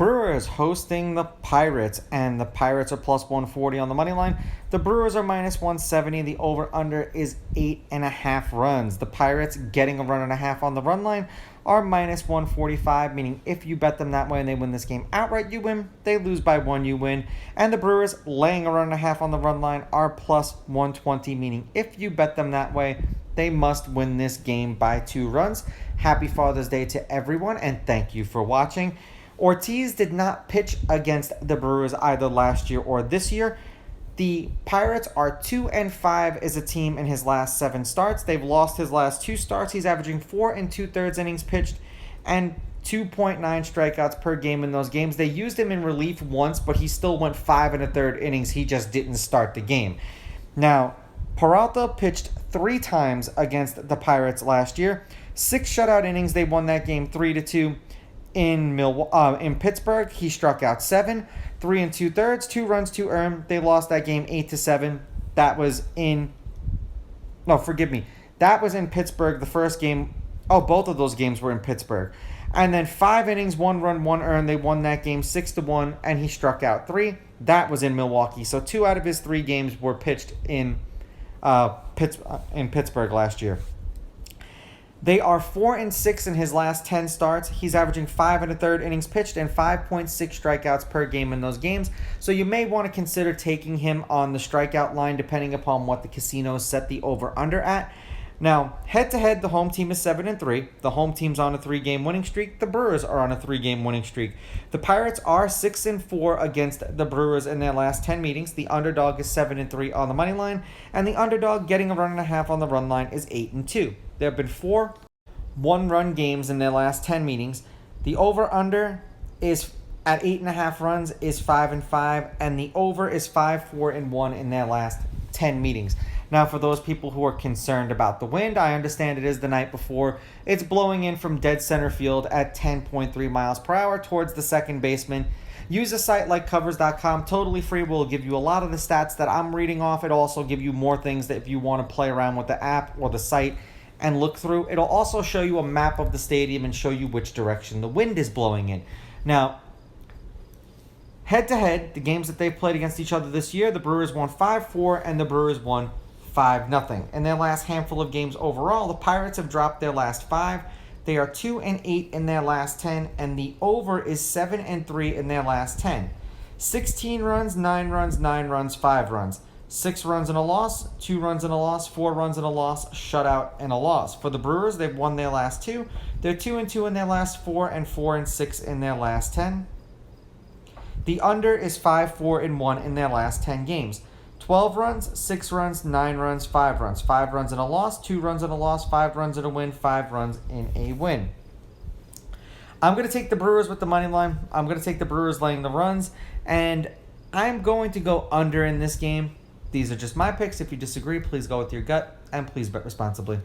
Brewers hosting the Pirates, and the Pirates are plus 140 on the money line. The Brewers are minus 170. The over-under is 8.5 runs. The Pirates, getting a run and a half on the run line, are minus 145, meaning if you bet them that way and they win this game outright, you win. They lose by 1, you win. And the Brewers, laying a run and a half on the run line, are plus 120, meaning if you bet them that way, they must win this game by 2 runs. Happy Father's Day to everyone, and thank you for watching. Ortiz did not pitch against the Brewers either last year or this year. The Pirates are 2-5 as a team in his last 7 starts. They've lost his last 2 starts. He's averaging 4 2/3 innings pitched and 2.9 strikeouts per game in those games. They used him in relief once, but he still went 5 1/3 innings. He just didn't start the game. Now, Peralta pitched 3 times against the Pirates last year. 6 shutout innings. They won that game 3-2. In Pittsburgh, he struck out 7, 3 2/3, 2 runs, 2 earned. They lost that game 8-7. That was in Pittsburgh. The first game, both of those games were in Pittsburgh. And then 5 innings, 1 run, 1 earned. They won that game 6-1, and he struck out 3. That was in Milwaukee. So 2 out of his 3 games were pitched in Pittsburgh last year. They are 4-6 in his last 10 starts. He's averaging 5 1/3 innings pitched and 5.6 strikeouts per game in those games. So you may want to consider taking him on the strikeout line depending upon what the casinos set the over-under at. Now, head-to-head, the home team is 7-3. The home team's on a 3-game winning streak. The Brewers are on a 3-game winning streak. The Pirates are 6-4 against the Brewers in their last 10 meetings. The underdog is 7-3 on the money line, and the underdog getting a run and a half on the run line is 8-2. There have been 4 one-run games in their last 10 meetings. The over-under is at 8.5 runs is 5-5, and the over is 5-4-1 in their last 10 meetings. Now, for those people who are concerned about the wind, I understand it is the night before. It's blowing in from dead center field at 10.3 miles per hour towards the second baseman. Use a site like covers.com, totally free. Will give you a lot of the stats that I'm reading off. It'll also give you more things that if you want to play around with the app or the site and look through. It'll also show you a map of the stadium and show you which direction the wind is blowing in. Now, head-to-head, the games that they've played against each other this year, the Brewers won 5-4 and the Brewers won 5-0. In their last handful of games overall, the Pirates have dropped their last 5. They are 2-8 in their last 10, and the over is 7-3 in their last 10. 16 runs, 9 runs, 9 runs, 5 runs. 6 runs and a loss, 2 runs and a loss, 4 runs and a loss, shutout and a loss. For the Brewers, they've won their last 2. They're 2-2 in their last 4 and 4-6 in their last 10. The under is 5-4-1 in their last 10 games. 12 runs, 6 runs, 9 runs, 5 runs. 5 runs and a loss, 2 runs and a loss, 5 runs and a win, 5 runs in a win. I'm going to take the Brewers with the money line. I'm going to take the Brewers laying the runs, and I'm going to go under in this game. These are just my picks. If you disagree, please go with your gut, and please bet responsibly.